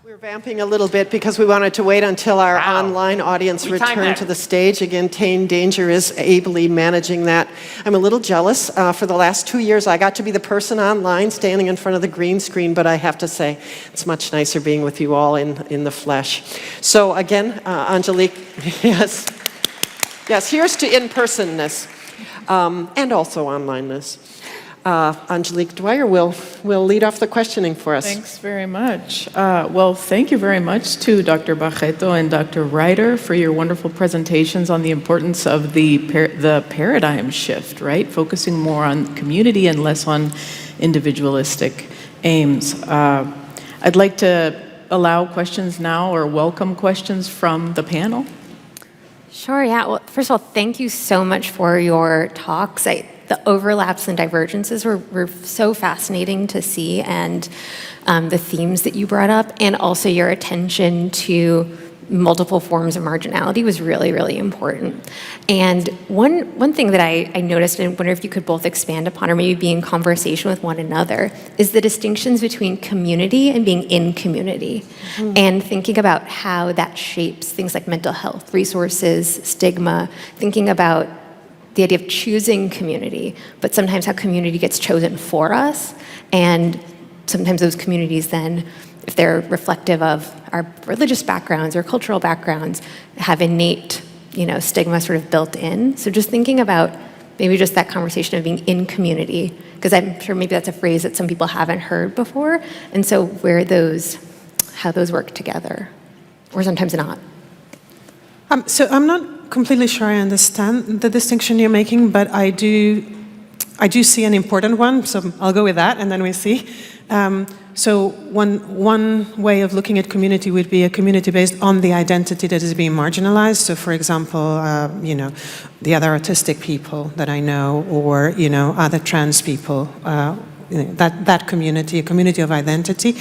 We're vamping a little bit because we wanted to wait until our online audience returned to the stage. Again, Tane Danger is ably managing that. I'm a little jealous. For the last 2 years, I got to be the person online standing in front of the green screen, but I have to say, it's much nicer being with you all in the flesh. So again, Angelique, yes. Yes, here's to in-personness and also onlineness. Angelique Dwyer will lead off the questioning for us. Thanks very much. Well, thank you very much to Dr. Barreto and Dr. Ryder for your wonderful presentations on the importance of the paradigm shift, right? Focusing more on community and less on individualistic aims. I'd like to allow questions now or welcome questions from the panel. Sure, yeah. Well, first of all, thank you so much for your talks. The overlaps and divergences were so fascinating to see, and the themes that you brought up, and also your attention to multiple forms of marginality was really, really important. And one thing that I noticed, and I wonder if you could both expand upon or maybe be in conversation with one another, is the distinctions between community and being in community, and thinking about how that shapes things like mental health, resources, stigma, thinking about the idea of choosing community, but sometimes how community gets chosen for us, and sometimes those communities then, if they're reflective of our religious backgrounds or cultural backgrounds, have innate, stigma sort of built in. So just thinking about maybe just that conversation of being in community, because I'm sure maybe that's a phrase that some people haven't heard before, and so how those work together, or sometimes not. So I'm not completely sure I understand the distinction you're making, but I do see an important one, so I'll go with that, and then we see. So one way of looking at community would be a community based on the identity that is being marginalized. So, for example, the other autistic people that I know, or other trans people. That community, a community of identity.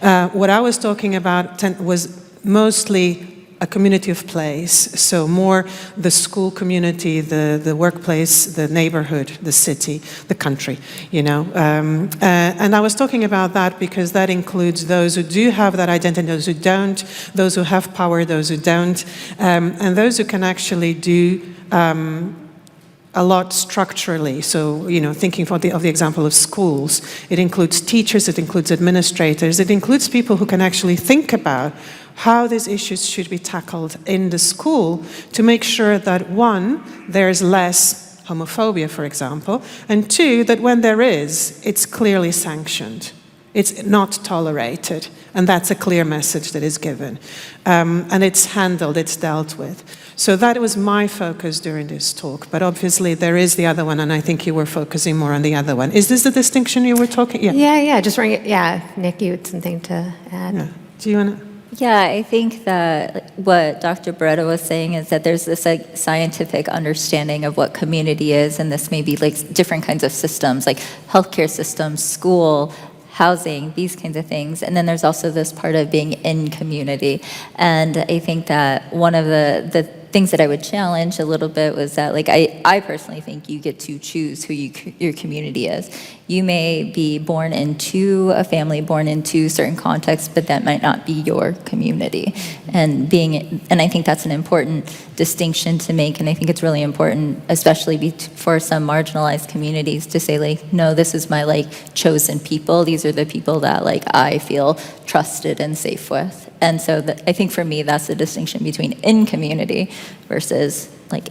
What I was talking about was mostly a community of place, so more the school community, the workplace, the neighborhood, the city, the country, And I was talking about that because that includes those who do have that identity, those who don't, those who have power, those who don't, and those who can actually do a lot structurally. So, thinking of the example of schools, it includes teachers, it includes administrators, it includes people who can actually think about how these issues should be tackled in the school to make sure that, one, there's less homophobia, for example, and two, that when there is, it's clearly sanctioned. It's not tolerated, and that's a clear message that is given. And it's handled, it's dealt with. So that was my focus during this talk, but obviously there is the other one, and I think you were focusing more on the other one. Is this the distinction you were talking? Yeah, just running it. Yeah, Nick, you had something to add. Yeah. Do you want to? Yeah, I think that what Dr. Barreto was saying is that there's this scientific understanding of what community is, and this may be different kinds of systems, like healthcare systems, school, housing, these kinds of things. And then there's also this part of being in community. And I think that one of the things that I would challenge a little bit was that, I personally think you get to choose who your community is. You may be born into a family, born into certain contexts, but that might not be your community. And I think that's an important distinction to make, and I think it's really important, especially for some marginalized communities, to say, no, this is my chosen people. These are the people that I feel trusted and safe with. And so I think for me, that's the distinction between in community versus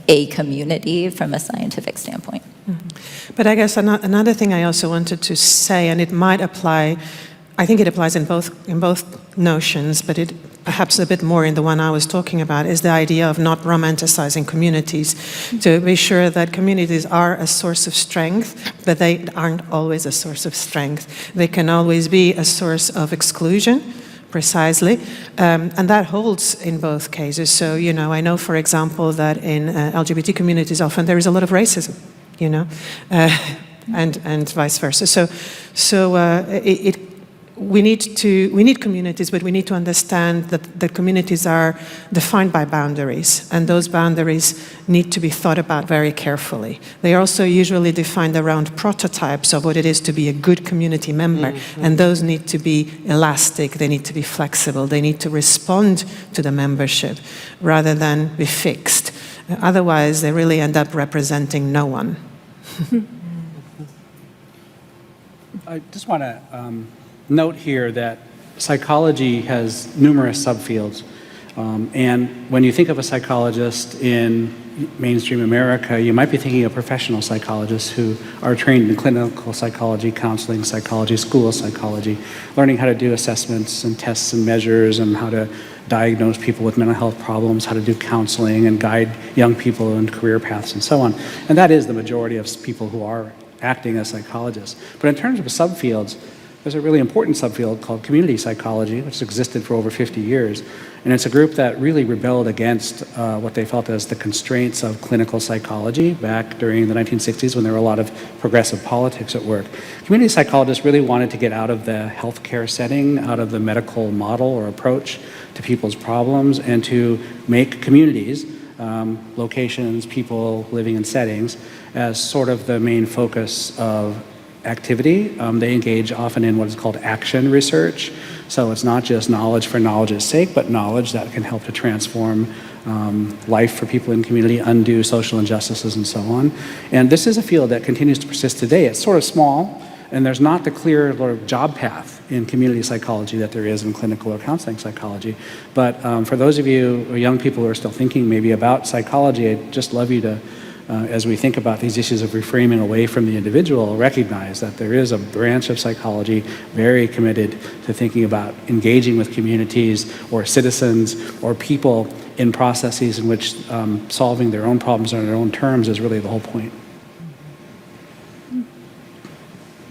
a community from a scientific standpoint. Mm-hmm. But I guess another thing I also wanted to say, and it might apply, I think it applies in both notions, but it perhaps a bit more in the one I was talking about, is the idea of not romanticizing communities, to be sure that communities are a source of strength, but they aren't always a source of strength. They can always be a source of exclusion, precisely, and that holds in both cases. So, I know, for example, that in LGBT communities often there is a lot of racism, and vice versa. So we need communities, but we need to understand that communities are defined by boundaries, and those boundaries need to be thought about very carefully. They are also usually defined around prototypes of what it is to be a good community member, and those need to be elastic, they need to be flexible, they need to respond to the membership rather than be fixed. Otherwise, they really end up representing no one. I just want to note here that psychology has numerous subfields. And when you think of a psychologist in mainstream America, you might be thinking of professional psychologists who are trained in clinical psychology, counseling psychology, school psychology, learning how to do assessments and tests and measures and how to diagnose people with mental health problems, how to do counseling and guide young people in career paths and so on. And that is the majority of people who are acting as psychologists. But in terms of subfields, there's a really important subfield called community psychology, which has existed for over 50 years. And it's a group that really rebelled against what they felt as the constraints of clinical psychology back during the 1960s when there were a lot of progressive politics at work. Community psychologists really wanted to get out of the healthcare setting, out of the medical model or approach to people's problems, and to make communities, locations, people living in settings, as sort of the main focus of activity. They engage often in what is called action research. So it's not just knowledge for knowledge's sake, but knowledge that can help to transform life for people in community, undo social injustices and so on. And this is a field that continues to persist today. It's sort of small, and there's not the clear sort of job path in community psychology that there is in clinical or counseling psychology. But for those of you or young people who are still thinking maybe about psychology, I'd just love you to as we think about these issues of reframing away from the individual, recognize that there is a branch of psychology very committed to thinking about engaging with communities or citizens or people in processes in which solving their own problems on their own terms is really the whole point.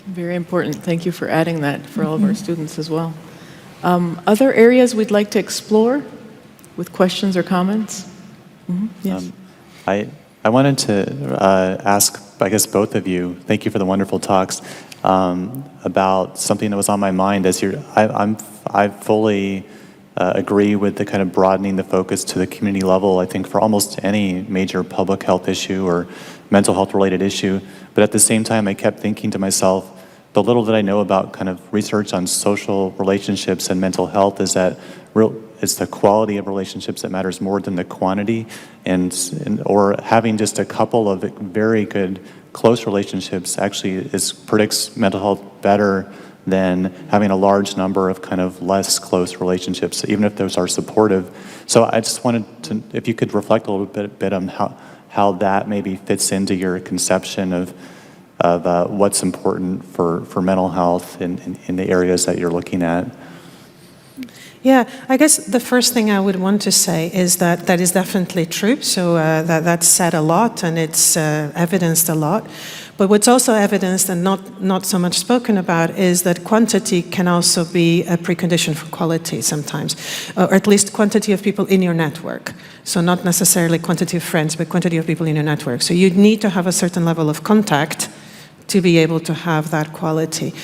Very important. Thank you for adding that for all of our students as well. Other areas we'd like to explore with questions or comments? Yes. I wanted to ask, I guess, both of you, thank you for the wonderful talks, about something that was on my mind as I fully agree with the kind of broadening the focus to the community level, I think, for almost any major public health issue or mental health related issue. But at the same time, I kept thinking to myself, the little that I know about kind of research on social relationships and mental health is that it's the quality of relationships that matters more than the quantity, or having just a couple of very good close relationships actually predicts mental health better than having a large number of kind of less close relationships, even if those are supportive. So I just wanted to, if you could reflect a little bit on how that maybe fits into your conception of what's important for mental health in the areas that you're looking at. Yeah, I guess the first thing I would want to say is that that is definitely true. So that's said a lot and it's evidenced a lot. But what's also evidenced and not so much spoken about is that quantity can also be a precondition for quality sometimes, or at least quantity of people in your network. So not necessarily quantity of friends, but quantity of people in your network. So you need to have a certain level of contact to be able to have that quality.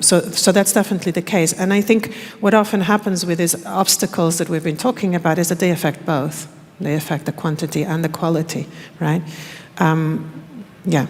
So that's definitely the case. And I think what often happens with these obstacles that we've been talking about is that they affect both. They affect the quantity and the quality, right? Yeah.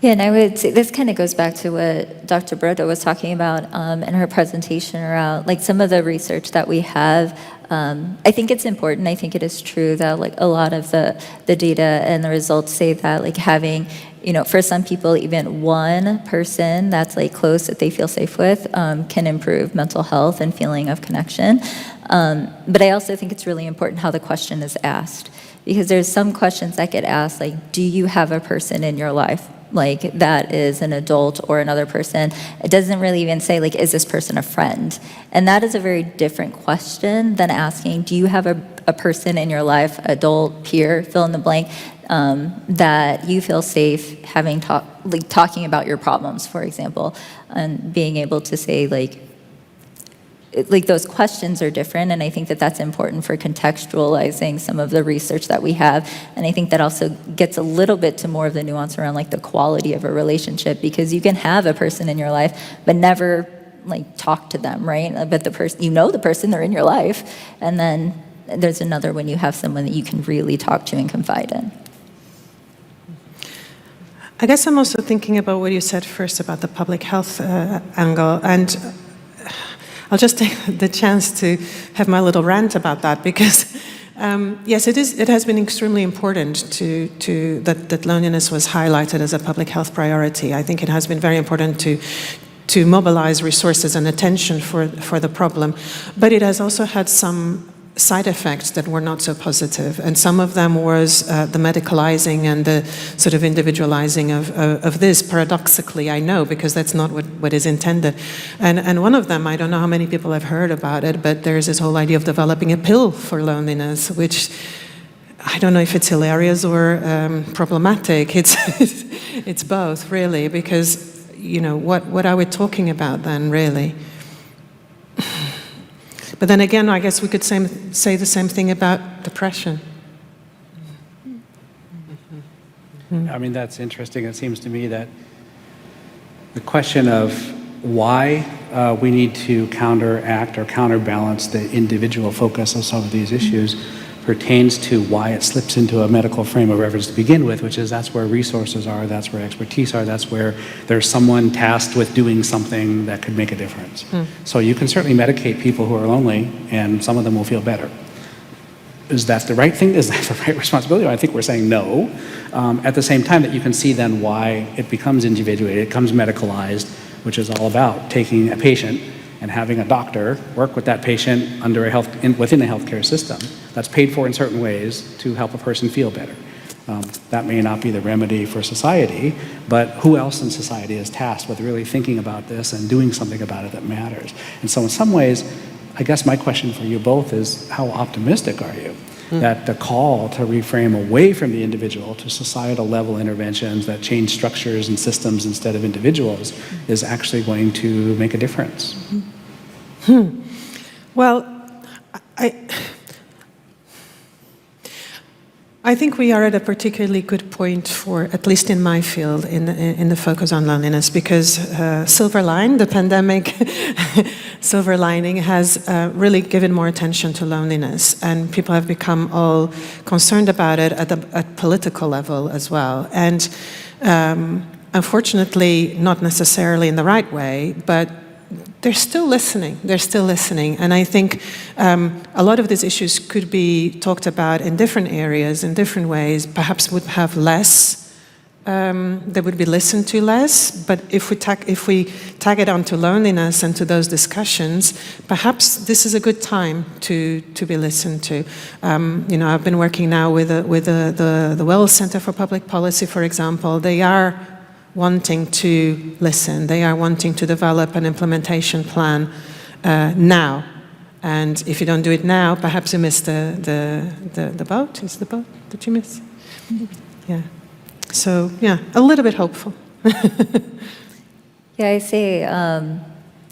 Yeah, and I would say this kind of goes back to what Dr. Brito was talking about in her presentation around like some of the research that we have. I think it's important. I think it is true that like a lot of the data and the results say that like having, you know, for some people, even one person that's like close that they feel safe with can improve mental health and feeling of connection. But I also think it's really important how the question is asked, because there's some questions that get asked like, do you have a person in your life like that is an adult or another person? It doesn't really even say like, is this person a friend? And that is a very different question than asking, do you have a person in your life, adult, peer, fill in the blank, that you feel safe having talking about your problems, for example, and being able to say like, like those questions are different, and I think that that's important for contextualizing some of the research that we have. And I think that also gets a little bit to more of the nuance around like the quality of a relationship, because you can have a person in your life but never like talk to them, right? But the person, you know the person, they're in your life, and then there's another when you have someone that you can really talk to and confide in. I guess I'm also thinking about what you said first about the public health angle, and I'll just take the chance to have my little rant about that, because yes, it has been extremely important that loneliness was highlighted as a public health priority. I think it has been very important to mobilize resources and attention for the problem, but it has also had some side effects that were not so positive, and some of them was the medicalizing and the sort of individualizing of this, paradoxically, I know, because that's not what is intended. And one of them, I don't know how many people have heard about it, but there's this whole idea of developing a pill for loneliness, which I don't know if it's hilarious or problematic. It's both, really, because, you know, what are we talking about then, really? But then again, I guess we could say the same thing about depression. I mean, that's interesting. It seems to me that the question of why we need to counteract or counterbalance the individual focus of some of these issues pertains to why it slips into a medical frame of reference to begin with, which is that's where resources are, that's where expertise are, that's where there's someone tasked with doing something that could make a difference. So you can certainly medicate people who are lonely, and some of them will feel better. Is that the right thing? Is that the right responsibility? I think we're saying no. At the same time that you can see then why it becomes individuated, it becomes medicalized, which is all about taking a patient and having a doctor work with that patient within a healthcare system that's paid for in certain ways to help a person feel better. That may not be the remedy for society, but who else in society is tasked with really thinking about this and doing something about it that matters? And so in some ways, I guess my question for you both is, how optimistic are you that the call to reframe away from the individual to societal level interventions that change structures and systems instead of individuals is actually going to make a difference? Well, I think we are at a particularly good point for, at least in my field, in the focus on loneliness, because silver line, the pandemic silver lining has really given more attention to loneliness, and people have become all concerned about it at political level as well. And unfortunately, not necessarily in the right way, but they're still listening. They're still listening. And I think a lot of these issues could be talked about in different areas, in different ways, perhaps would have less, they would be listened to less. But if we tag it onto loneliness and to those discussions, perhaps this is a good time to be listened to. You know, I've been working now with the Wells Center for Public Policy, for example. They are wanting to listen. They are wanting to develop an implementation plan now. And if you don't do it now, perhaps you miss the boat. Is the boat that you miss? Yeah. So, yeah, a little bit hopeful. Yeah, I say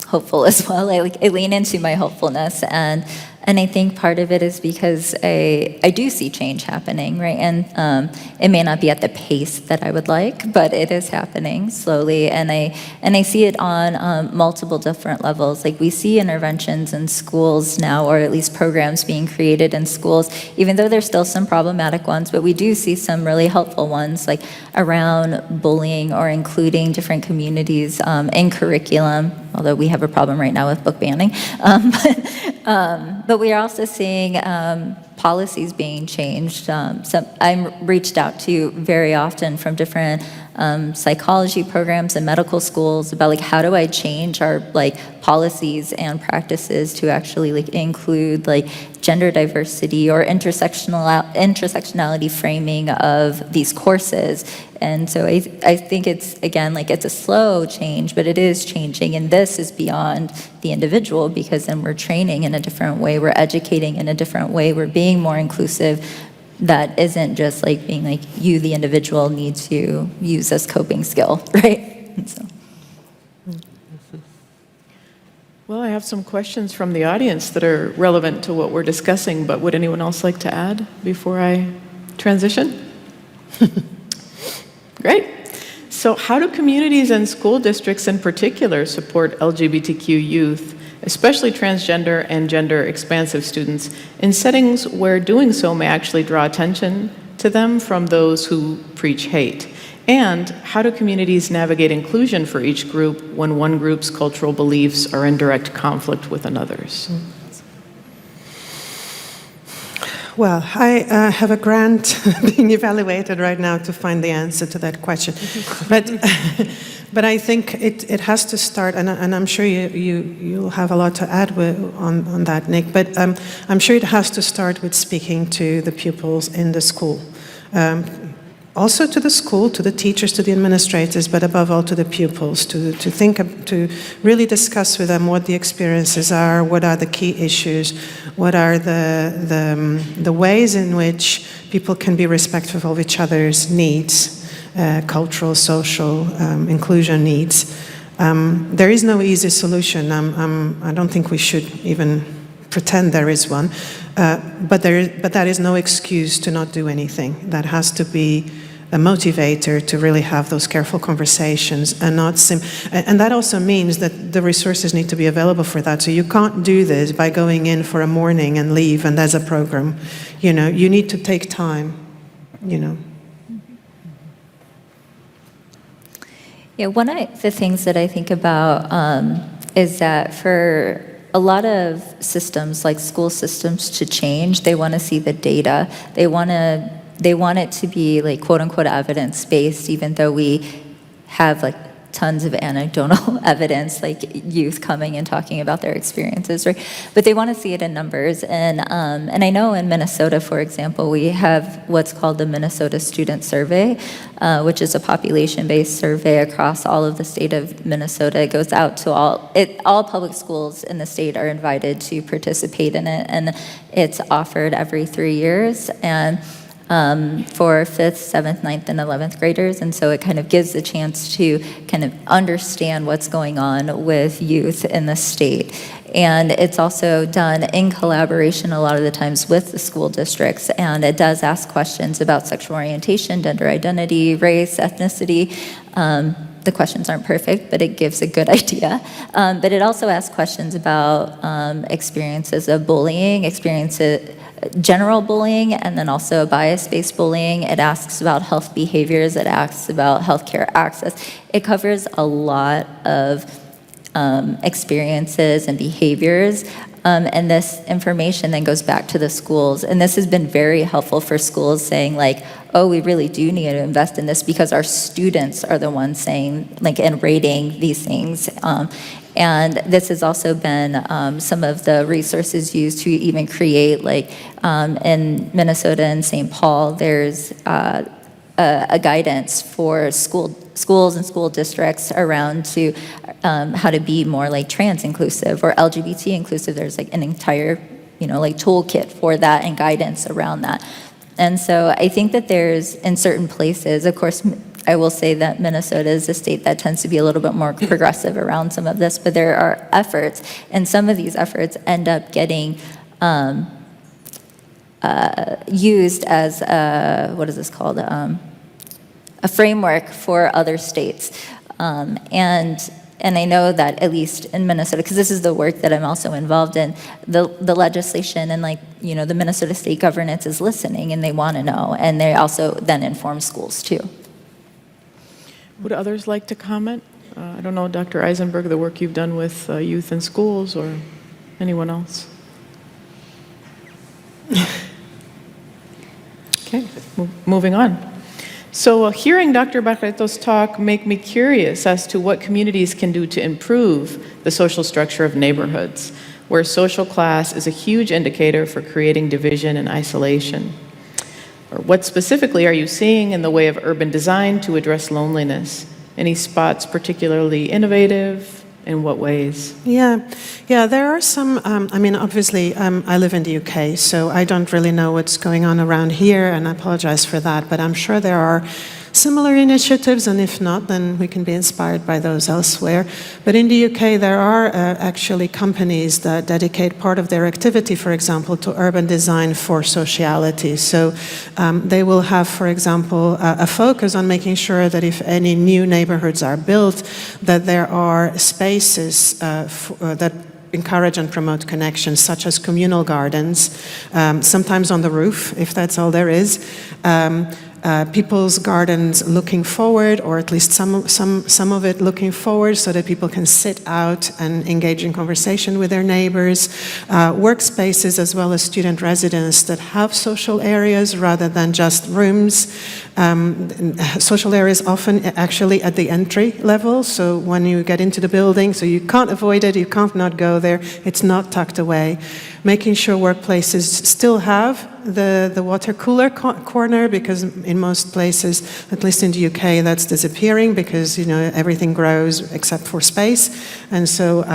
hopeful as well. I lean into my hopefulness, and I think part of it is because I do see change happening, right? And it may not be at the pace that I would like, but it is happening slowly, and I see it on multiple different levels. Like, we see interventions in schools now, or at least programs being created in schools, even though there's still some problematic ones, but we do see some really helpful ones, like around bullying or including different communities in curriculum, although we have a problem right now with book banning. But we are also seeing policies being changed. I'm reached out to very often from different psychology programs and medical schools about, like, how do I change our, like, policies and practices to actually, like, include, like, gender diversity or intersectionality framing of these courses. And so I think it's, again, like, it's a slow change, but it is changing, and this is beyond the individual, because then we're training in a different way, we're educating in a different way, we're being more inclusive. That isn't just like being like, you, the individual, need to use this coping skill, right? And so. Well, I have some questions from the audience that are relevant to what we're discussing, but would anyone else like to add before I transition? Great. So how do communities and school districts in particular support LGBTQ youth, especially transgender and gender-expansive students, in settings where doing so may actually draw attention to them from those who preach hate? And how do communities navigate inclusion for each group when one group's cultural beliefs are in direct conflict with another's? Well, I have a grant being evaluated right now to find the answer to that question. But I think it has to start, and I'm sure you'll have a lot to add on that, Nick, but I'm sure it has to start with speaking to the pupils in the school. Also to the school, to the teachers, to the administrators, but above all to the pupils, to really discuss with them what the experiences are, what are the key issues, what are the ways in which people can be respectful of each other's needs, cultural, social, inclusion needs. There is no easy solution. I don't think we should even pretend there is one, but that is no excuse to not do anything. That has to be a motivator to really have those careful conversations, and and that also means that the resources need to be available for that. So you can't do this by going in for a morning and leave and there's a program. You need to take time. Yeah, one of the things that I think about is that for a lot of systems, like school systems, to change, they want to see the data. They want it to be like quote unquote evidence-based, even though we have like tons of anecdotal evidence, like youth coming and talking about their experiences, right? But they want to see it in numbers. And I know in Minnesota, for example, we have what's called the Minnesota Student Survey, which is a population-based survey across all of the state of Minnesota. It goes out to all public schools in the state are invited to participate in it, and it's offered every 3 years. And for 5th, 7th, 9th, and 11th graders. And so it kind of gives a chance to kind of understand what's going on with youth in the state. And it's also done in collaboration a lot of the times with the school districts. And it does ask questions about sexual orientation, gender identity, race, ethnicity. The questions aren't perfect, but it gives a good idea. But it also asks questions about experiences of bullying, general bullying, and then also bias-based bullying. It asks about health behaviors. It asks about healthcare access. It covers a lot of experiences and behaviors. And this information then goes back to the schools. And this has been very helpful for schools saying like, oh, we really do need to invest in this because our students are the ones saying, like, and rating these things. And this has also been some of the resources used to even create, like in Minnesota and St. Paul, there's a guidance for schools and school districts around to how to be more like trans inclusive or LGBT inclusive. There's like an entire, like toolkit for that and guidance around that. And so I think that there's, in certain places, of course, I will say that Minnesota is a state that tends to be a little bit more progressive around some of this, but there are efforts, and some of these efforts end up getting used as what is this called? A framework for other states. And I know that at least in Minnesota, because this is the work that I'm also involved in, the legislation and the Minnesota state governance is listening and they want to know, and they also then inform schools too. Would others like to comment? I don't know, Dr. Eisenberg, the work you've done with youth in schools, or anyone else? Okay, moving on. So hearing Dr. Barreto's talk make me curious as to what communities can do to improve the social structure of neighborhoods, where social class is a huge indicator for creating division and isolation. Or what specifically are you seeing in the way of urban design to address loneliness? Any spots particularly innovative? In what ways? Yeah, there are some, obviously, I live in the UK, so I don't really know what's going on around here, and I apologize for that, but I'm sure there are similar initiatives, and if not, then we can be inspired by those elsewhere. But in the UK, there are actually companies that dedicate part of their activity, for example, to urban design for sociality. So they will have, for example, a focus on making sure that if any new neighborhoods are built, that there are spaces that encourage and promote connections, such as communal gardens, sometimes on the roof, if that's all there is. People's gardens looking forward, or at least some of it looking forward, so that people can sit out and engage in conversation with their neighbors. Workspaces as well as student residence that have social areas rather than just rooms. Social areas often actually at the entry level, so when you get into the building, so you can't avoid it, you can't not go there, it's not tucked away. Making sure workplaces still have the water cooler corner, because in most places, at least in the UK, that's disappearing because, everything grows except for space. And so,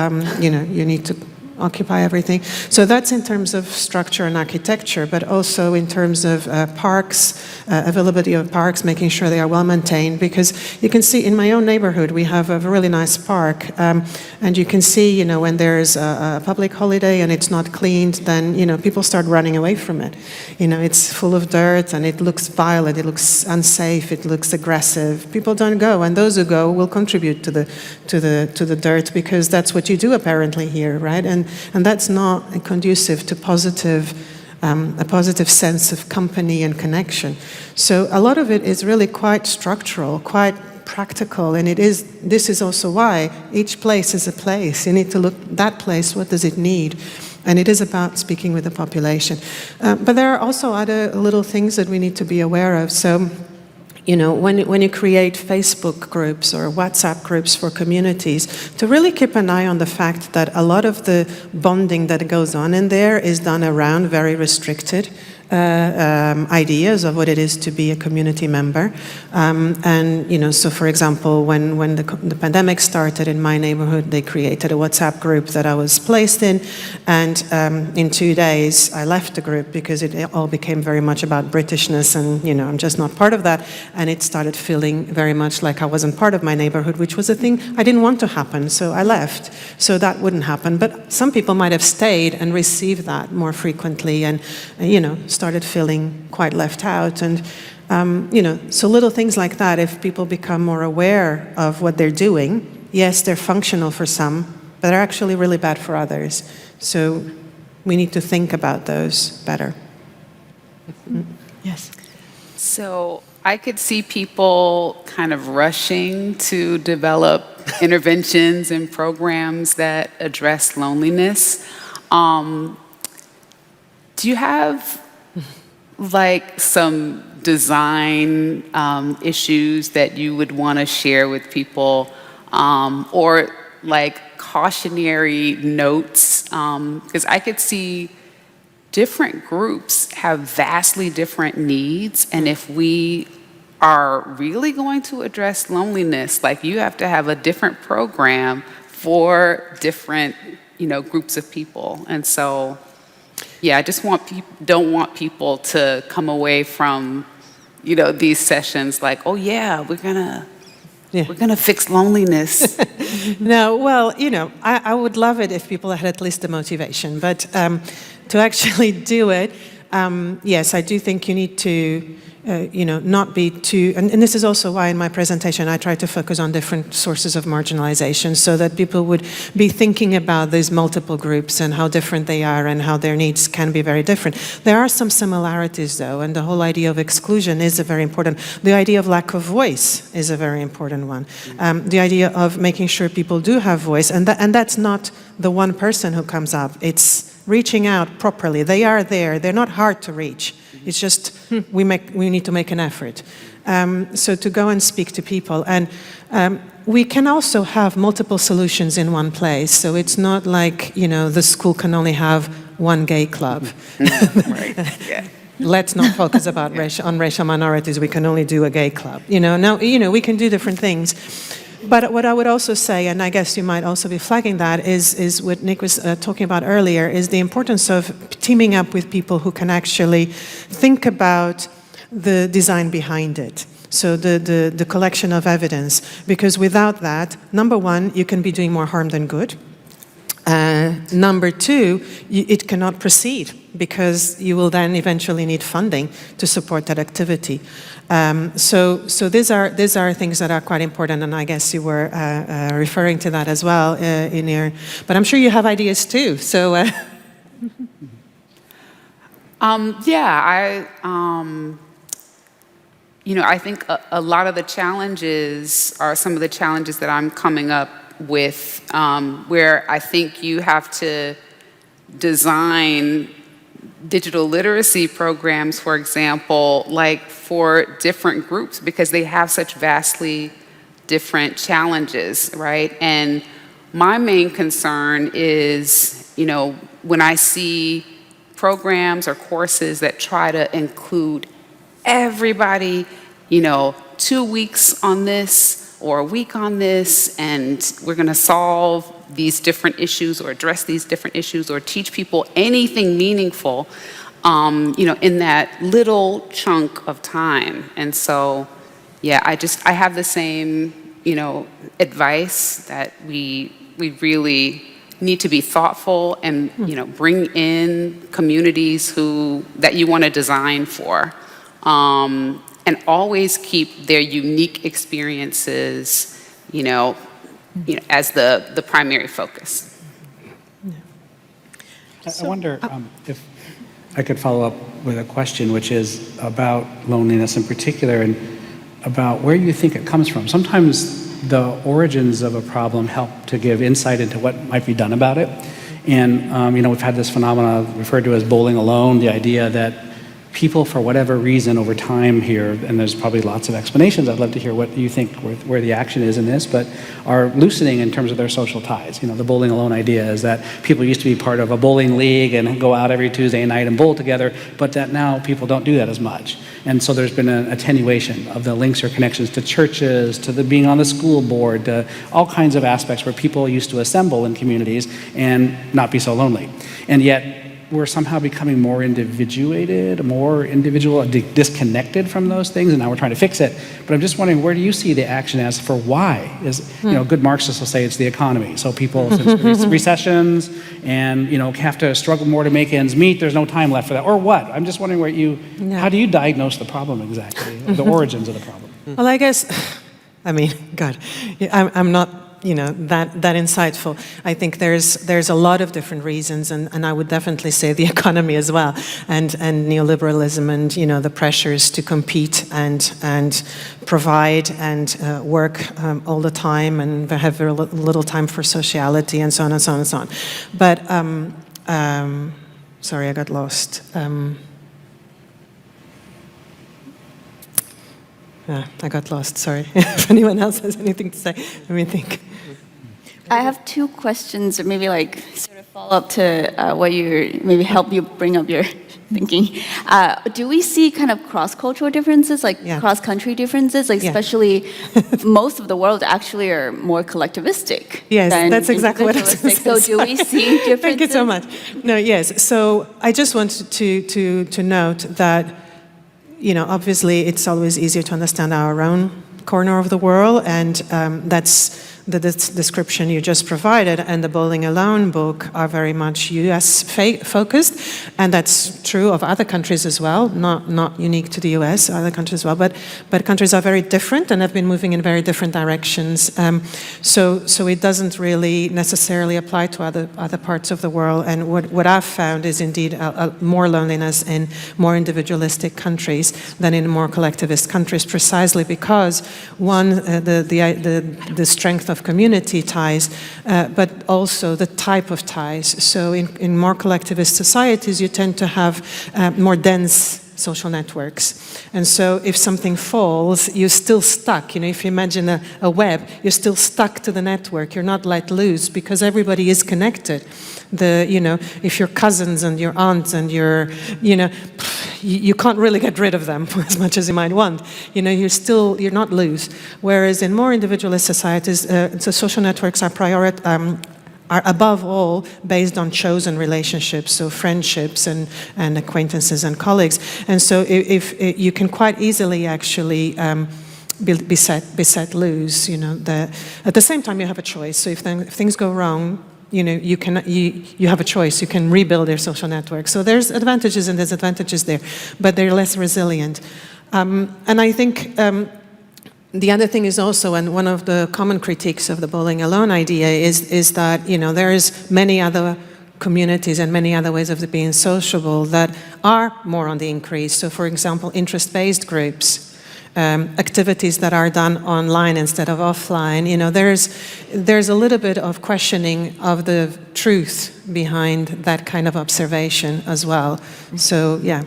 you need to occupy everything. So that's in terms of structure and architecture, but also in terms of parks, availability of parks, making sure they are well maintained, because you can see in my own neighborhood, we have a really nice park, and you can see, when there's a public holiday and it's not cleaned, then, people start running away from it. It's full of dirt and it looks violent, it looks unsafe, it looks aggressive. People don't go, and those who go will contribute to the dirt, because that's what you do apparently here, right? And that's not conducive to a positive sense of company and connection. So a lot of it is really quite structural, quite practical, and this is also why each place is a place. You need to look, that place, what does it need? And it is about speaking with the population. But there are also other little things that we need to be aware of. So, when you create Facebook groups or WhatsApp groups for communities, to really keep an eye on the fact that a lot of the bonding that goes on in there is done around very restricted ideas of what it is to be a community member. And, so for example, when the pandemic started in my neighborhood, they created a WhatsApp group that I was placed in. And in 2 days, I left the group because it all became very much about Britishness, and, I'm just not part of that. And it started feeling very much like I wasn't part of my neighborhood, which was a thing I didn't want to happen. So I left. So that wouldn't happen. But some people might have stayed and received that more frequently, and, started feeling quite left out. And, so little things like that, if people become more aware of what they're doing, yes, they're functional for some, but they're actually really bad for others. So we need to think about those better. Yes. So I could see people kind of rushing to develop interventions and programs that address loneliness. Do you have some design issues that you would want to share with people, or cautionary notes? Because I could see different groups have vastly different needs, and if we are really going to address loneliness, you have to have a different program for different, groups of people. And so, I just don't want people to come away from, these sessions like, oh yeah, we're gonna fix loneliness. No, well, I would love it if people had at least the motivation, but to actually do it, yes, I do think you need to, not be too, and this is also why in my presentation I try to focus on different sources of marginalization, so that people would be thinking about these multiple groups and how different they are and how their needs can be very different. There are some similarities though, and the whole idea of exclusion is a very important, the idea of lack of voice is a very important one. The idea of making sure people do have voice, and that's not the one person who comes up, it's reaching out properly. They are there, they're not hard to reach. It's just we need to make an effort. So to go and speak to people. And we can also have multiple solutions in one place. So it's not like, the school can only have one gay club. Right. Yeah. Let's not focus on racial minorities. We can only do a gay club. Now, we can do different things. But what I would also say, and I guess you might also be flagging that, is what Nick was talking about earlier, is the importance of teaming up with people who can actually think about the design behind it. So the collection of evidence, because without that, number one, you can be doing more harm than good. Number two, it cannot proceed because you will then eventually need funding to support that activity. So these are things that are quite important, and I guess you were referring to that as well in your. But I'm sure you have ideas too. So. I think a lot of the challenges are some of the challenges that I'm coming up with, where I think you have to design digital literacy programs, for example, like for different groups, because they have such vastly different challenges, right? And my main concern is, when I see programs or courses that try to include everybody, 2 weeks on this or a week on this, and we're going to solve these different issues or address these different issues or teach people anything meaningful, in that little chunk of time. And so, I have the same, advice that we really need to be thoughtful and, bring in communities that you want to design for. And always keep their unique experiences, as the primary focus. I wonder if I could follow up with a question, which is about loneliness in particular, and about where you think it comes from. Sometimes the origins of a problem help to give insight into what might be done about it. And, we've had this phenomenon referred to as bowling alone, the idea that people, for whatever reason over time here, and there's probably lots of explanations, I'd love to hear what you think where the action is in this, but are loosening in terms of their social ties. The bowling alone idea is that people used to be part of a bowling league and go out every Tuesday night and bowl together, but that now people don't do that as much. And so there's been an attenuation of the links or connections to churches, to the being on the school board, to all kinds of aspects where people used to assemble in communities and not be so lonely. And yet, we're somehow becoming more individuated, more individual, disconnected from those things, and now we're trying to fix it. But I'm just wondering, where do you see the action as for why? Good Marxists will say it's the economy. So people, since recessions and, have to struggle more to make ends meet, there's no time left for that. Or what? I'm just wondering how do you diaggnose the problem exactly, the origins of the problem? Well, I guess, God, I'm not that insightful. I think there's a lot of different reasons, and I would definitely say the economy as well, and neoliberalism, and the pressures to compete and provide and work all the time, and have very little time for sociality, and so on and so on and so on. But sorry, I got lost. I got lost, sorry. If anyone else has anything to say, let me think. I have two questions, or maybe sort of follow up to what maybe help you bring up your thinking. Do we see kind of cross-cultural differences, cross-country differences, especially most of the world actually are more collectivistic? Yes, than that's exactly what I was going to say. So do we see differences? Thank you so much. No, yes. So I just wanted to note that obviously it's always easier to understand our own corner of the world, and that's the description you just provided, and the Bowling Alone book are very much US focused, and that's true of other countries as well, not unique to the US, other countries as well, but countries are very different and have been moving in very different directions. So it doesn't really necessarily apply to other parts of the world, and what I've found is indeed more loneliness in more individualistic countries than in more collectivist countries, precisely because one, the strength of community ties, but also the type of ties. So in more collectivist societies, you tend to have more dense social networks. And so if something falls, you're still stuck. If you imagine a web, you're still stuck to the network. You're not let loose because everybody is connected. If your cousins and your aunts and you can't really get rid of them as much as you might want. You're not loose. Whereas in more individualist societies, the social networks are are above all based on chosen relationships, so friendships and acquaintances and colleagues. And so if you can quite easily actually be set loose, at the same time you have a choice. So if things go wrong, you have a choice. You can rebuild your social network. So there's advantages and disadvantages there, but they're less resilient. And I think the other thing is also, and one of the common critiques of the bowling alone idea is that, there is many other communities and many other ways of being sociable that are more on the increase. So for example, interest-based groups, activities that are done online instead of offline. There's a little bit of questioning of the truth behind that kind of observation as well. So, yeah.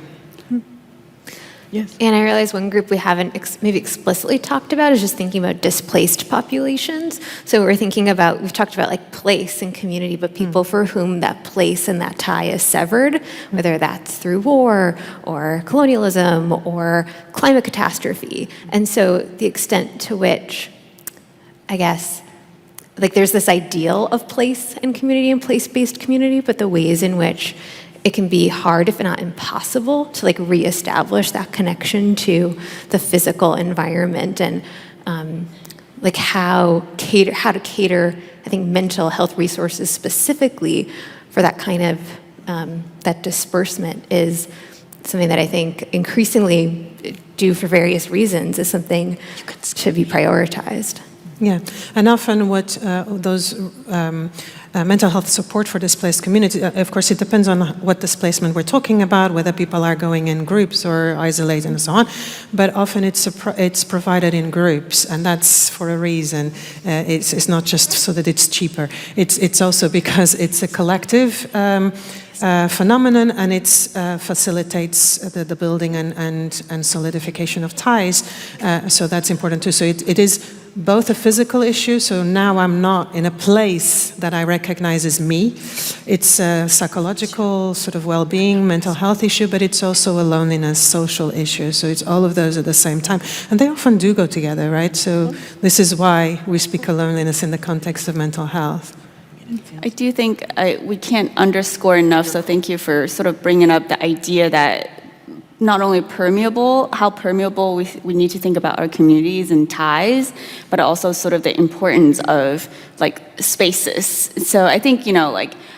Yes. And I realize one group we haven't maybe explicitly talked about is just thinking about displaced populations. So we've talked about like place and community, but people for whom that place and that tie is severed, whether that's through war or colonialism or climate catastrophe. And so the extent to which, I guess, like there's this ideal of place and community and place-based community, but the ways in which it can be hard, if not impossible, to like reestablish that connection to the physical environment and like how to cater, I think, mental health resources specifically for that kind of that disbursement is something that I think increasingly, due for various reasons, is something to be prioritized. Yeah, and often what those mental health support for displaced communities, of course it depends on what displacement we're talking about, whether people are going in groups or isolated and so on, but often it's provided in groups, and that's for a reason. It's not just so that it's cheaper, it's also because it's a collective phenomenon, and it facilitates the building and solidification of ties, so that's important too. So it is both a physical issue, so now I'm not in a place that I recognize as me. It's a psychological sort of well-being, mental health issue, but it's also a loneliness, social issue. So it's all of those at the same time. And they often do go together, right? So this is why we speak of loneliness in the context of mental health. I do think we can't underscore enough, so thank you for sort of bringing up the idea that not only how permeable we need to think about our communities and ties, but also sort of the importance of like spaces. So I think,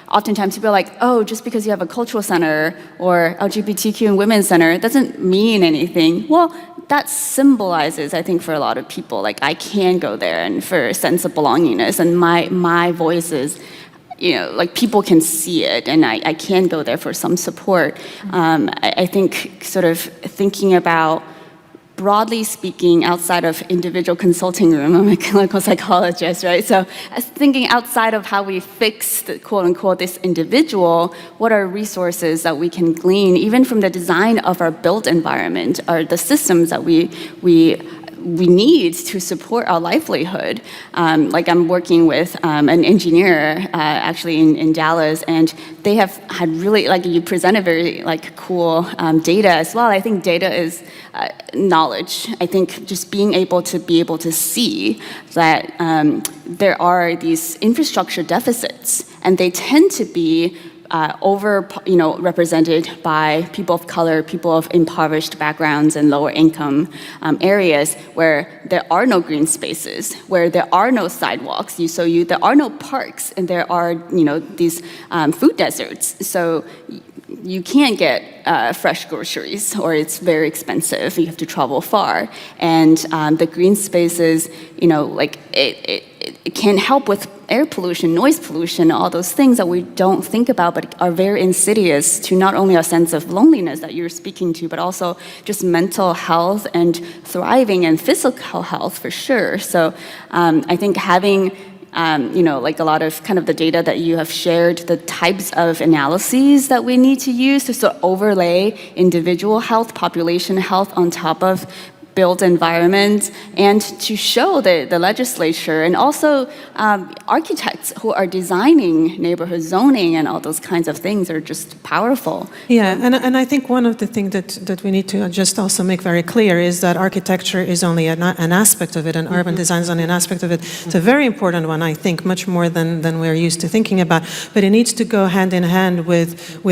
oftentimes people are like, oh, just because you have a cultural center or LGBTQ and women's center, it doesn't mean anything. Well, that symbolizes, I think, for a lot of people, like I can go there and for a sense of belongingness, and my voice is, like people can see it, and I can go there for some support. I think sort of thinking about, broadly speaking, outside of individual consulting room, I'm a clinical psychologist, right? So thinking outside of how we fix, quote unquote, this individual, what are resources that we can glean, even from the design of our built environment, or the systems that we need to support our livelihood. Like I'm working with an engineer actually in Dallas, and they have had really, like you presented very cool data as well. I think data is knowledge. I think just being able to see that there are these infrastructure deficits, and they tend to be represented by people of color, people of impoverished backgrounds and lower income areas where there are no green spaces, where there are no sidewalks, there are no parks, and there are these food deserts. So you can't get fresh groceries, or it's very expensive. You have to travel far, and the green spaces, it can help with air pollution, noise pollution, all those things that we don't think about, but are very insidious to not only a sense of loneliness that you're speaking to, but also just mental health and thriving and physical health for sure. So I think having a lot of kind of the data that you have shared, the types of analyses that we need to use to sort of overlay individual health, population health on top of built environment, and to show the legislature and also architects who are designing neighborhood zoning and all those kinds of things are just powerful. Yeah, and I think one of the things that we need to just also make very clear is that architecture is only an aspect of it, and urban design is only an aspect of it. It's a very important one, I think, much more than we're used to thinking about. But it needs to go hand in hand with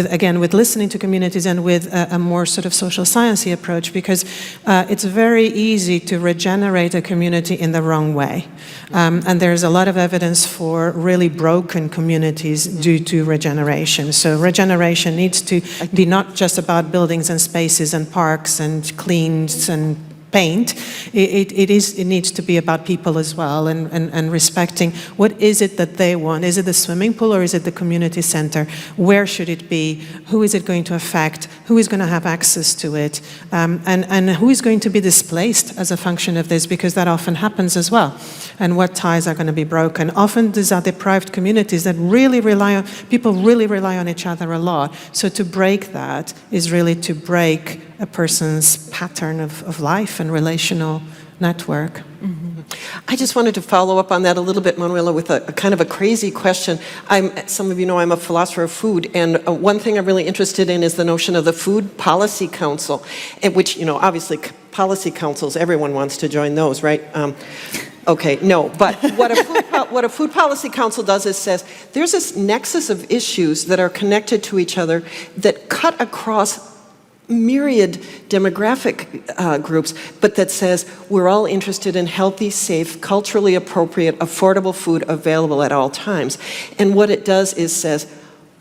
listening to communities and with a more sort of social sciencey approach, because it's very easy to regenerate a community in the wrong way. And there's a lot of evidence for really broken communities due to regeneration. So regeneration needs to be not just about buildings and spaces and parks and cleans and paint. It needs to be about people as well, and respecting what is it that they want. Is it the swimming pool or is it the community center? Where should it be? Who is it going to affect? Who is going to have access to it? And who is going to be displaced as a function of this? Because that often happens as well. And what ties are going to be broken? Often these are deprived communities that really rely on each other a lot. So to break that is really to break a person's pattern of life and relational network. Mm-hmm. I just wanted to follow up on that a little bit, Manuela, with a kind of a crazy question. Some of you know I'm a philosopher of food, and one thing I'm really interested in is the notion of the Food Policy Council, which, obviously policy councils, everyone wants to join those, right? Okay, no, but what a food policy council does is says there's this nexus of issues that are connected to each other that cut across myriad demographic groups, but that says we're all interested in healthy, safe, culturally appropriate, affordable food available at all times. And what it does is says,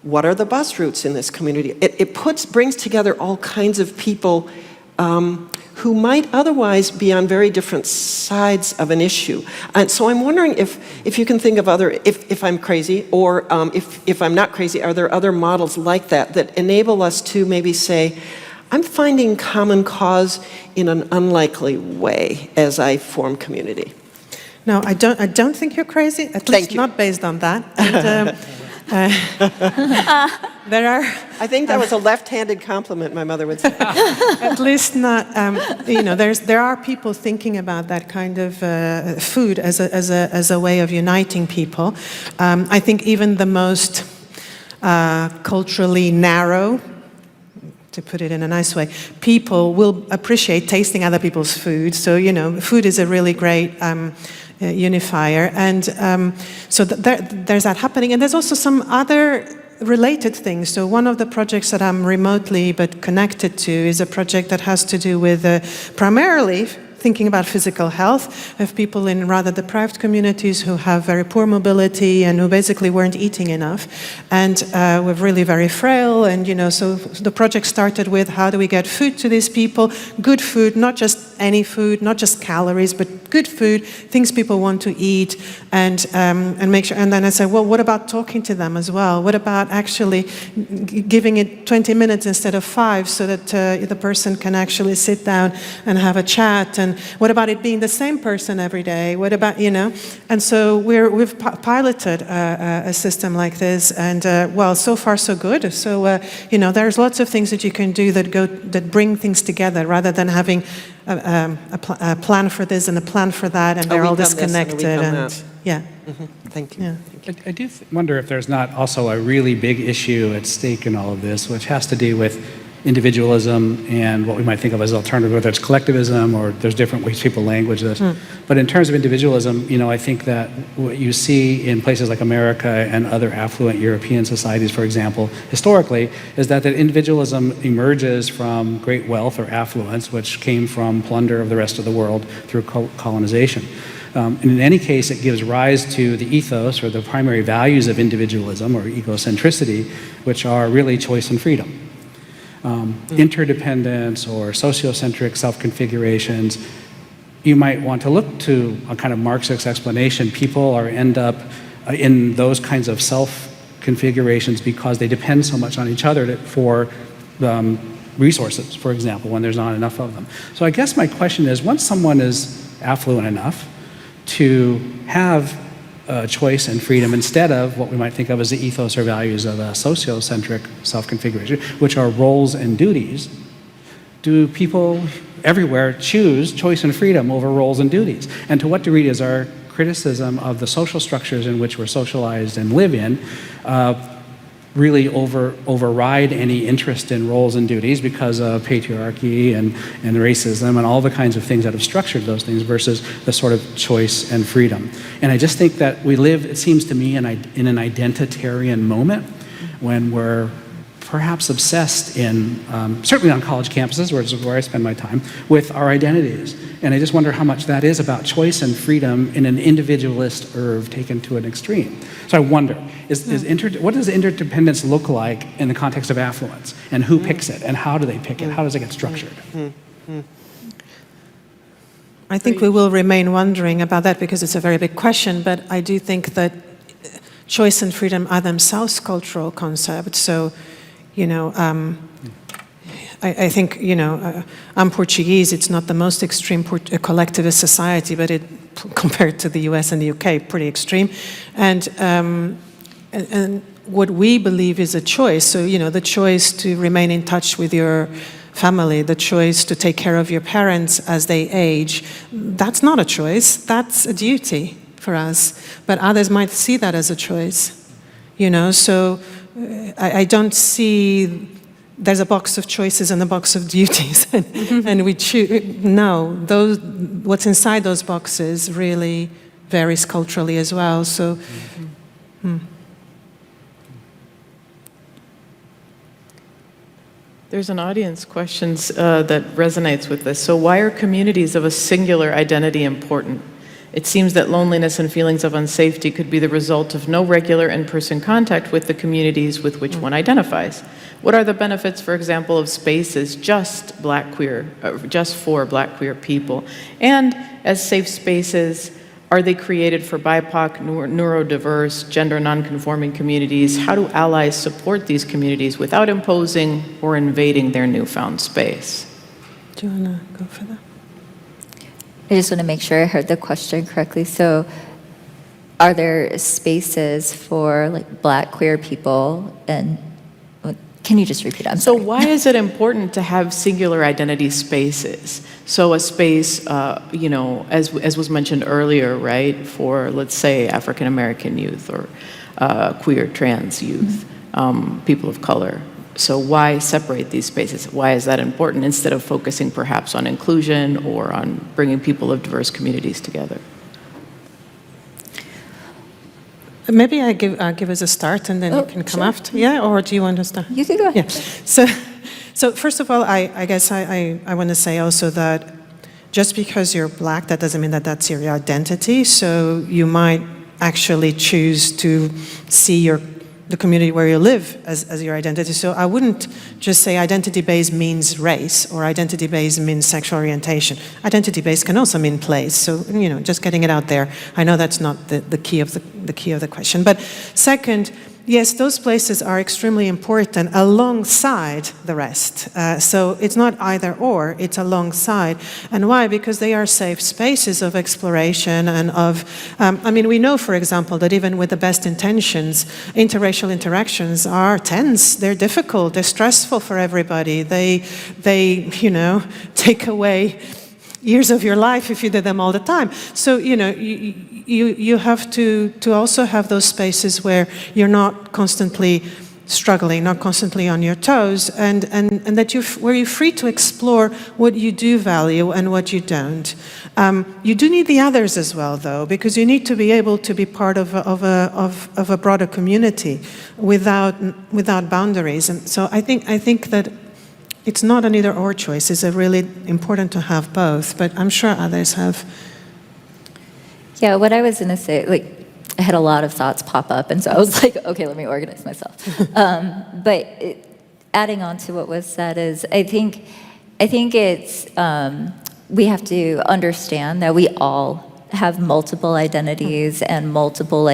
what are the bus routes in this community? It brings together all kinds of people who might otherwise be on very different sides of an issue. And so I'm wondering if you can think of if I'm crazy, or if I'm not crazy, are there other models like that enable us to maybe say, I'm finding common cause in an unlikely way as I form community? No, I don't think you're crazy, at least not based on that. And, there are... I think that was a left-handed compliment, my mother would say. At least not, there are people thinking about that kind of food as a way of uniting people. I think even the most culturally narrow, to put it in a nice way, people will appreciate tasting other people's food. So, food is a really great unifier. And so there's that happening. And there's also some other related things. So one of the projects that I'm remotely but connected to is a project that has to do with primarily thinking about physical health of people in rather deprived communities who have very poor mobility and who basically weren't eating enough and were really very frail. And, so the project started with how do we get food to these people, good food, not just any food, not just calories, but good food, things people want to eat, and make sure. And then I said, well, what about talking to them as well? What about actually giving it 20 minutes instead of 5 so that the person can actually sit down and have a chat? And what about it being the same person every day? What about, And so we've piloted a system like this, and so far so good. So there's lots of things that you can do that bring things together rather than having a plan for this and a plan for that, and they're all disconnected. Yeah. Mm-hmm. Thank you. Yeah. I do wonder if there's not also a really big issue at stake in all of this, which has to do with individualism and what we might think of as alternative, whether it's collectivism or there's different ways people language this. But in terms of individualism, I think that what you see in places like America and other affluent European societies, for example, historically, is that individualism emerges from great wealth or affluence, which came from plunder of the rest of the world through colonization. And in any case, it gives rise to the ethos or the primary values of individualism or egocentricity, which are really choice and freedom. Interdependence or sociocentric self-configurations, you might want to look to a kind of Marxist explanation. People end up in those kinds of self-configurations because they depend so much on each other for resources, for example, when there's not enough of them. So I guess my question is, once someone is affluent enough to have choice and freedom instead of what we might think of as the ethos or values of a sociocentric self-configuration, which are roles and duties, do people everywhere choose choice and freedom over roles and duties? And to what degree is our criticism of the social structures in which we're socialized and live in really override any interest in roles and duties because of patriarchy and racism and all the kinds of things that have structured those things versus the sort of choice and freedom? And I just think that we live, it seems to me, in an identitarian moment when we're perhaps obsessed in, certainly on college campuses, which is where I spend my time, with our identities. And I just wonder how much that is about choice and freedom in an individualist oeuvre taken to an extreme. So I wonder, what does interdependence look like in the context of affluence? And who picks it? And how do they pick it? How does it get structured? I think we will remain wondering about that because it's a very big question, but I do think that choice and freedom are themselves cultural concepts. So, I think, I'm Portuguese. It's not the most extreme collectivist society, but compared to the US and the UK, pretty extreme. And what we believe is a choice. So, the choice to remain in touch with your family, the choice to take care of your parents as they age, that's not a choice. That's a duty for us. But others might see that as a choice. So I don't see there's a box of choices and a box of duties, and we choose. No, what's inside those boxes really varies culturally as well. So, There's an audience question that resonates with this. So why are communities of a singular identity important? It seems that loneliness and feelings of unsafety could be the result of no regular in-person contact with the communities with which one identifies. What are the benefits, for example, of spaces just for Black queer people? And as safe spaces, are they created for BIPOC, neurodiverse, gender nonconforming communities? How do allies support these communities without imposing or invading their newfound space? Do you want to go for that? I just want to make sure I heard the question correctly. So, are there spaces for Black queer people? And can you just repeat? So why is it important to have singular identity spaces? So a space, as was mentioned earlier, right, for let's say African American youth or queer trans youth, people of color. So why separate these spaces? Why is that important instead of focusing perhaps on inclusion or on bringing people of diverse communities together? Maybe I give us a start and then you can come after. Yeah, or do you want to start? You can go ahead. Yeah. So first of all, I guess I want to say also that just because you're Black, that doesn't mean that that's your identity. So you might actually choose to see the community where you live as your identity. So I wouldn't just say identity-based means race or identity-based means sexual orientation. Identity-based can also mean place. So, just getting it out there. I know that's not the key of the question. But second, yes, those places are extremely important alongside the rest. So it's not either or, it's alongside. And why? Because they are safe spaces of exploration and of, we know, for example, that even with the best intentions, interracial interactions are tense, they're difficult, they're stressful for everybody. They take away years of your life if you did them all the time. So, you have to also have those spaces where you're not constantly struggling, not constantly on your toes, and that where you're free to explore what you do value and what you don't. You do need the others as well, though, because you need to be able to be part of a broader community without boundaries. And so I think that it's not an either-or choice. It's really important to have both, but I'm sure others have. Yeah, what I was going to say, I had a lot of thoughts pop up, and so I was like, okay, let me organize myself. But adding on to what was said is, I think it's, we have to understand that we all have multiple identities and multiple,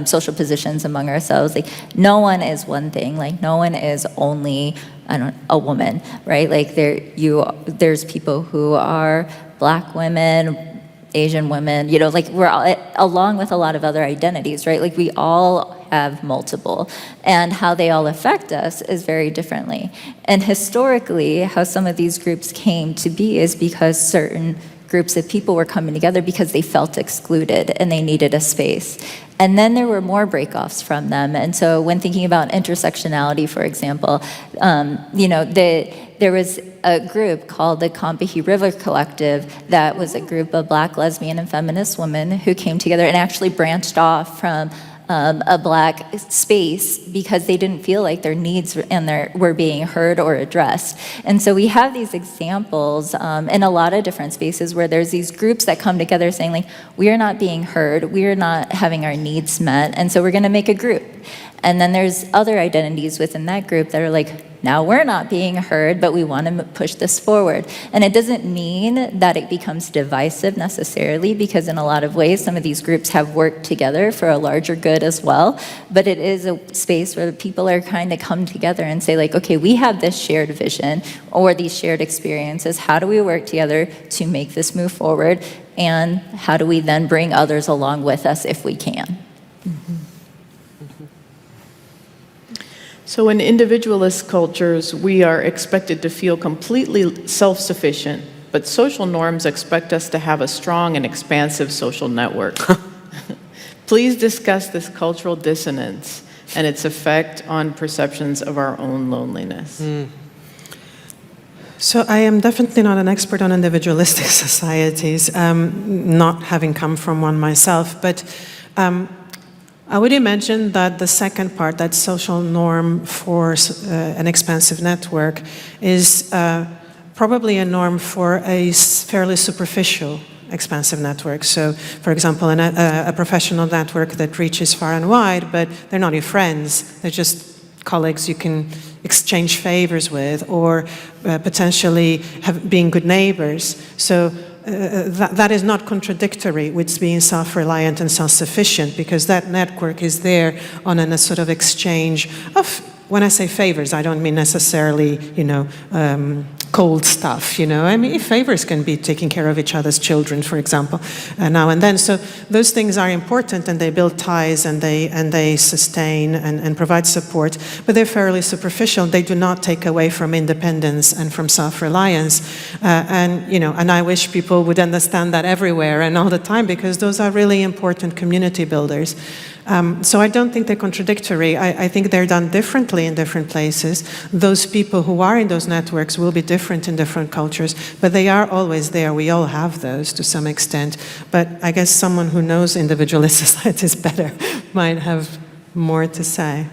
social positions among ourselves. No one is one thing. No one is only a woman, right? There's people who are Black women, Asian women, we're all, along with a lot of other identities, right? We all have multiple. And how they all affect us is very differently. And historically, how some of these groups came to be is because certain groups of people were coming together because they felt excluded and they needed a space. And then there were more breakoffs from them. And so when thinking about intersectionality, for example, there was a group called the Combahee River Collective that was a group of Black, lesbian, and feminist women who came together and actually branched off from a Black space because they didn't feel like their needs were being heard or addressed. And so we have these examples in a lot of different spaces where there's these groups that come together saying, like, we are not being heard, we are not having our needs met, and so we're going to make a group. And then there's other identities within that group that are like, now we're not being heard, but we want to push this forward. And it doesn't mean that it becomes divisive necessarily, because in a lot of ways, some of these groups have worked together for a larger good as well. But it is a space where people are kind of come together and say, like, okay, we have this shared vision or these shared experiences. How do we work together to make this move forward? And how do we then bring others along with us if we can? Mm-hmm. So in individualist cultures, we are expected to feel completely self-sufficient, but social norms expect us to have a strong and expansive social network. Please discuss this cultural dissonance and its effect on perceptions of our own loneliness. So I am definitely not an expert on individualistic societies, not having come from one myself, but I would imagine that the second part, that social norm for an expansive network, is probably a norm for a fairly superficial expansive network. So, for example, a professional network that reaches far and wide, but they're not your friends. They're just colleagues you can exchange favors with, or potentially being good neighbors. So that is not contradictory with being self-reliant and self-sufficient, because that network is there on a sort of exchange of, when I say favors, I don't mean necessarily, cold stuff, I mean, favors can be taking care of each other's children, for example, now and then. So those things are important, and they build ties, and they sustain and provide support, but they're fairly superficial. They do not take away from independence and from self-reliance. And I wish people would understand that everywhere and all the time, because those are really important community builders. So I don't think they're contradictory. I think they're done differently in different places. Those people who are in those networks will be different in different cultures, but they are always there. We all have those to some extent. But I guess someone who knows individualist societies better might have more to say.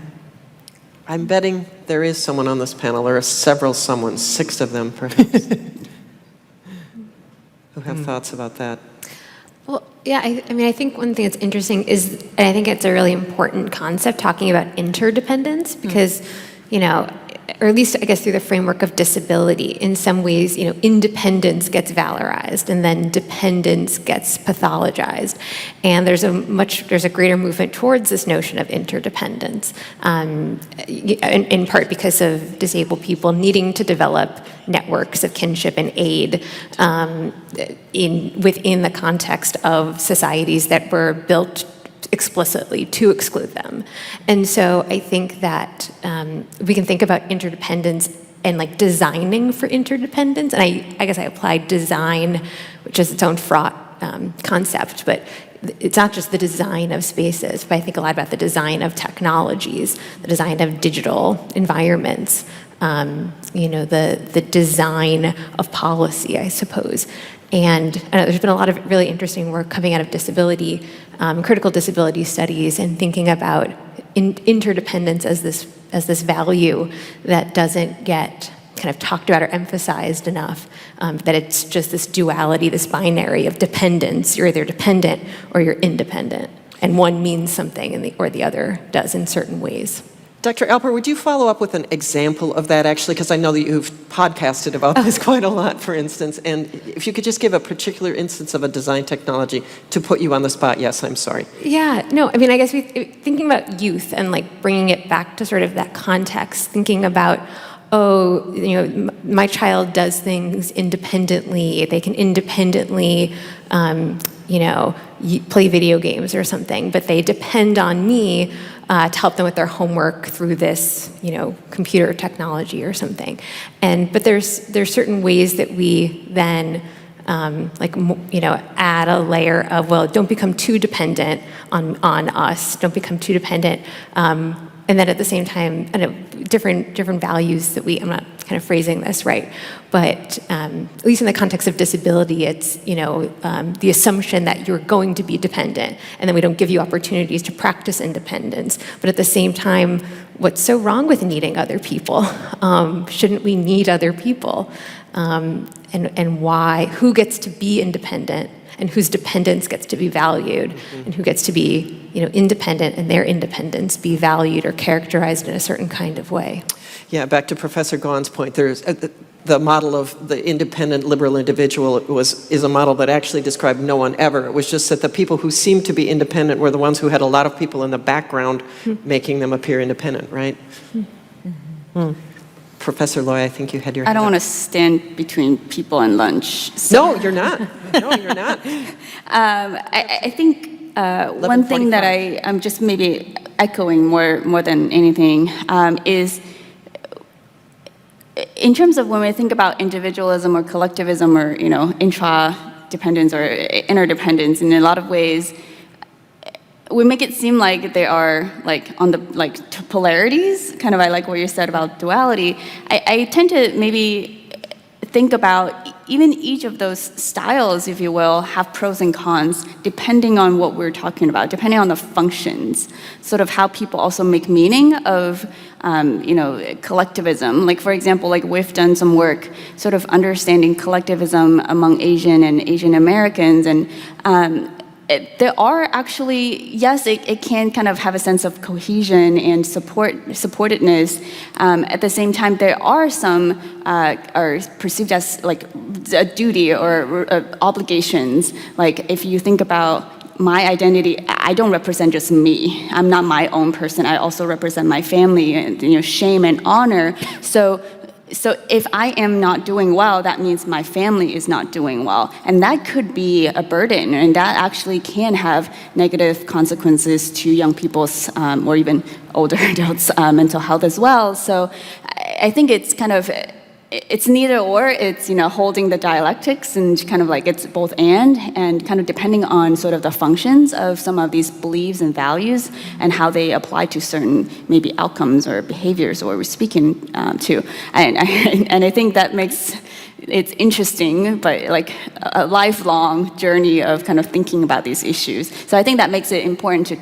I'm betting there is someone on this panel, or several someone, 6 of them perhaps, who have thoughts about that. Well, yeah, I think one thing that's interesting is, and I think it's a really important concept, talking about interdependence, because, or at least I guess through the framework of disability, in some ways, independence gets valorized and then dependence gets pathologized. And there's a greater movement towards this notion of interdependence, in part because of disabled people needing to develop networks of kinship and aid within the context of societies that were built explicitly to exclude them. And so I think that we can think about interdependence and like designing for interdependence. And I guess I applied design, which is its own fraught concept, but it's not just the design of spaces, but I think a lot about the design of technologies, the design of digital environments, the design of policy, I suppose. And there's been a lot of really interesting work coming out of disability, critical disability studies, and thinking about interdependence as this value that doesn't get kind of talked about or emphasized enough, that it's just this duality, this binary of dependence. You're either dependent or you're independent, and one means something or the other does in certain ways. Dr. Alper, would you follow up with an example of that, actually? Because I know that you've podcasted about this quite a lot, for instance. And if you could just give a particular instance of a design technology to put you on the spot. Yes, I'm sorry. Yeah, no, I mean, I guess thinking about youth and like bringing it back to sort of that context, thinking about, my child does things independently. They can independently, play video games or something, but they depend on me to help them with their homework through this, computer technology or something. But there's certain ways that we then add a layer of, well, don't become too dependent on us. Don't become too dependent. And then at the same time, different values that I'm not kind of phrasing this right, but at least in the context of disability, it's, the assumption that you're going to be dependent, and then we don't give you opportunities to practice independence. But at the same time, what's so wrong with needing other people? Shouldn't we need other people? And why? Who gets to be independent? And whose dependence gets to be valued, and who gets to be, independent, and their independence be valued or characterized in a certain kind of way. Yeah, back to Professor Gaughan's point, there's the model of the independent liberal individual is a model that actually described no one ever. It was just that the people who seemed to be independent were the ones who had a lot of people in the background making them appear independent, right? Professor Loy, I think you had your hand I don't up. want to stand between people and lunch. So. No, you're not. No, you're not. I think one thing that I'm just maybe echoing more than anything is in terms of when we think about individualism or collectivism or intra-dependence or interdependence, in a lot of ways, we make it seem like they are on the polarities. Kind of, I like what you said about duality. I tend to maybe think about even each of those styles, if you will, have pros and cons depending on what we're talking about, depending on the functions, sort of how people also make meaning of collectivism. Like, for example, we've done some work sort of understanding collectivism among Asian and Asian Americans, and there are actually, yes, it can kind of have a sense of cohesion and supportedness. At the same time, there are some are perceived as a duty or obligations. Like if you think about my identity, I don't represent just me. I'm not my own person. I also represent my family, and shame and honor. So if I am not doing well, that means my family is not doing well. And that could be a burden, and that actually can have negative consequences to young people's, or even older adults' mental health as well. So I think it's kind of, it's neither or, it's, holding the dialectics and kind of it's both and kind of depending on sort of the functions of some of these beliefs and values and how they apply to certain maybe outcomes or behaviors or we're speaking to. And I think that makes it's interesting, but a lifelong journey of kind of thinking about these issues. So I think that makes it important to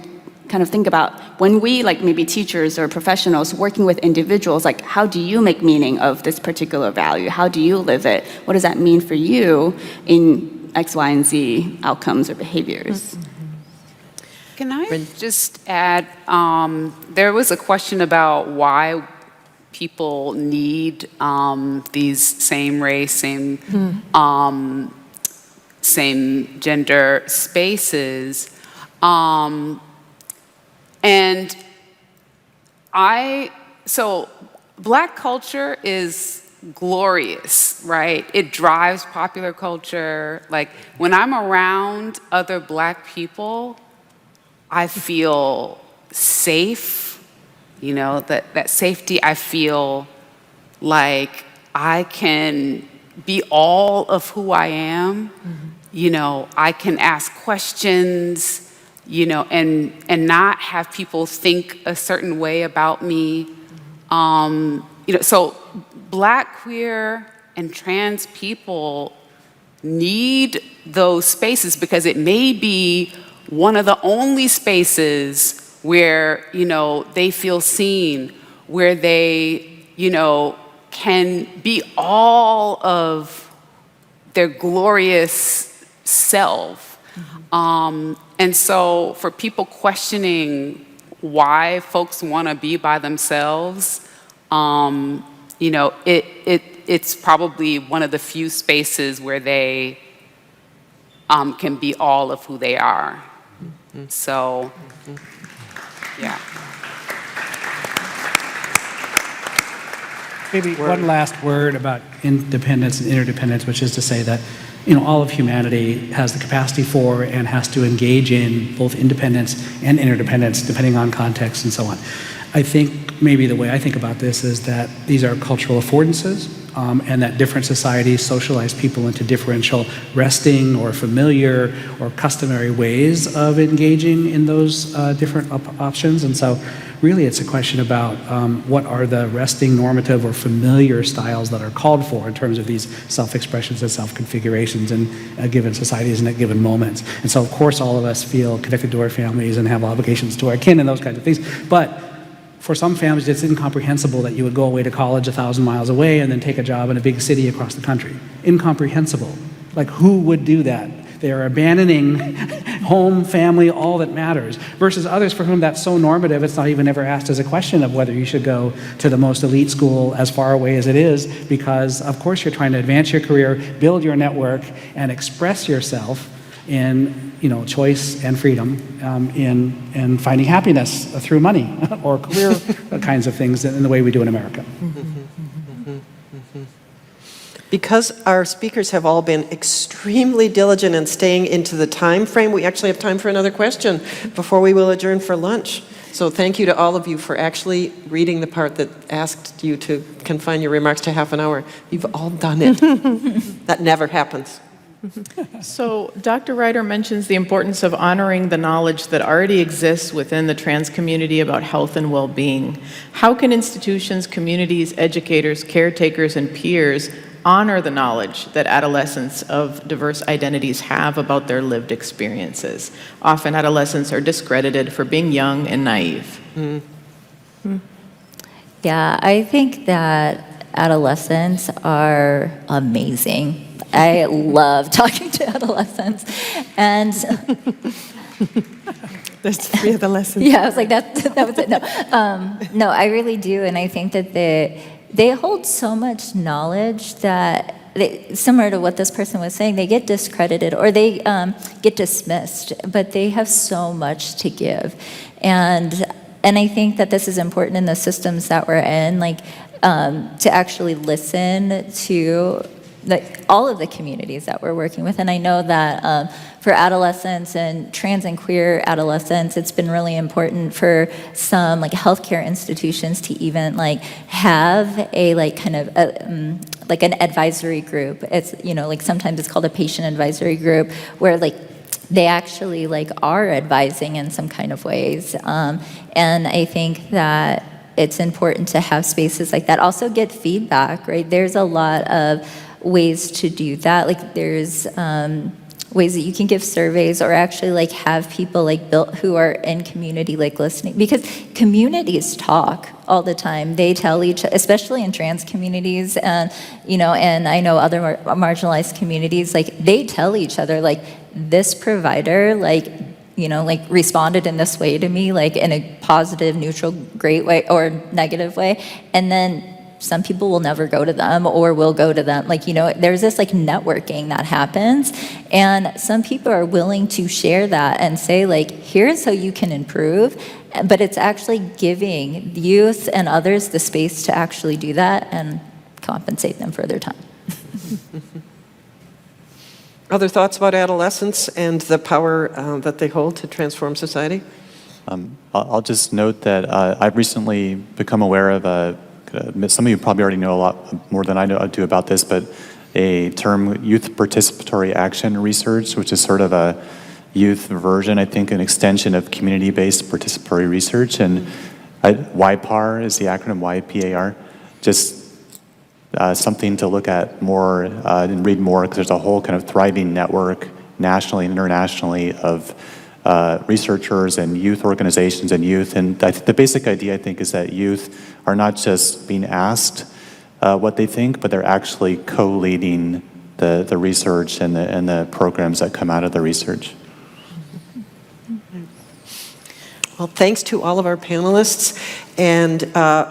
kind of think about when we, maybe teachers or professionals working with individuals, how do you make meaning of this particular value? How do you live it? What does that mean for you in X, Y, and Z outcomes or behaviors? Can I just add, there was a question about why people need these same race, same gender spaces. And so Black culture is glorious, right? It drives popular culture. When I'm around other Black people, I feel safe, that safety. I feel like I can be all of who I am. I can ask questions, and not have people think a certain way about me. So Black, queer, and trans people need those spaces because it may be one of the only spaces where, they feel seen, where they, can be all of their glorious self. And so for people questioning why folks want to be by themselves, it's probably one of the few spaces where they can be all of who they are. So, yeah. Maybe one last word about independence and interdependence, which is to say that all of humanity has the capacity for and has to engage in both independence and interdependence, depending on context and so on. I think maybe the way I think about this is that these are cultural affordances, and that different societies socialize people into differential resting or familiar or customary ways of engaging in those different options. And so really it's a question about what are the resting, normative, or familiar styles that are called for in terms of these self-expressions and self-configurations in a given societies and at given moments. And so of course all of us feel connected to our families and have obligations to our kin and those kinds of things. But for some families, it's incomprehensible that you would go away to college 1,000 miles away and then take a job in a big city across the country. Incomprehensible. Like, who would do that? They are abandoning home, family, all that matters, versus others for whom that's so normative, it's not even ever asked as a question of whether you should go to the most elite school as far away as it is, because, of course, you're trying to advance your career, build your network, and express yourself in choice and freedom, in finding happiness through money or career kinds of things in the way we do in America. Because our speakers have all been extremely diligent in staying into the time frame, we actually have time for another question before we will adjourn for lunch. So thank you to all of you for actually reading the part that asked you to confine your remarks to half an hour. You've all done it. That never happens. So Dr. Ryder mentions the importance of honoring the knowledge that already exists within the trans community about health and well-being. How can institutions, communities, educators, caretakers, and peers honor the knowledge that adolescents of diverse identities have about their lived experiences? Often adolescents are discredited for being young and naive. Yeah, I think that adolescents are amazing. I love talking to adolescents, and There's 3 adolescents. yeah, I was like, that was it. No, I really do, and I think that they hold so much knowledge that, similar to what this person was saying, they get discredited or they get dismissed, but they have so much to give, and I think that this is important in the systems that we're in, like to actually listen to all of the communities that we're working with. And I know that for adolescents and trans and queer adolescents, it's been really important for some healthcare institutions to even have a kind of an advisory group. It's sometimes it's called a patient advisory group, where they actually are advising in some kind of ways. And I think that it's important to have spaces like that. Also get feedback, right? There's a lot of ways to do that. There's ways that you can give surveys or actually have people built who are in community listening, because communities talk all the time. They tell especially in trans communities, and and I know other marginalized communities, they tell each other this provider responded in this way to me, in a positive, neutral, great way or negative way, and then some people will never go to them or will go to them. There's this networking that happens, and some people are willing to share that and say here's how you can improve, but it's actually giving youth and others the space to actually do that and compensate them for their time. Other thoughts about adolescents and the power that they hold to transform society? I'll just note that I've recently become aware of some of you probably already know a lot more than I do about this, but a term, youth participatory action research, which is sort of a youth version, I think, an extension of community-based participatory research. And YPAR is the acronym, YPAR, just something to look at more and read more, because there's a whole kind of thriving network nationally and internationally of researchers and youth organizations and youth. And the basic idea, I think, is that youth are not just being asked what they think, but they're actually co-leading the research and the programs that come out of the research. Well, thanks to all of our panelists. And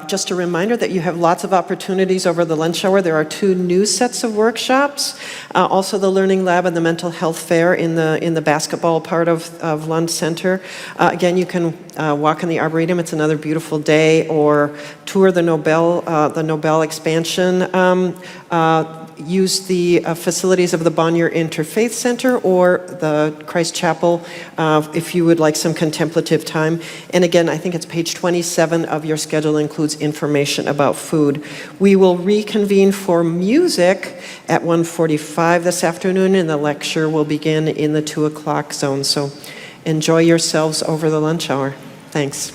just a reminder that you have lots of opportunities over the lunch hour. There are 2 new sets of workshops, also the Learning Lab and the Mental Health Fair in the basketball part of Lund Center. Again, you can walk in the Arboretum. It's another beautiful day, or tour the Nobel expansion. Use the facilities of the Bonnier Interfaith Center or the Christ Chapel if you would like some contemplative time. And again, I think it's page 27 of your schedule includes information about food. We will reconvene for music at 1:45 this afternoon, and the lecture will begin in the 2 o'clock zone. So enjoy yourselves over the lunch hour. Thanks.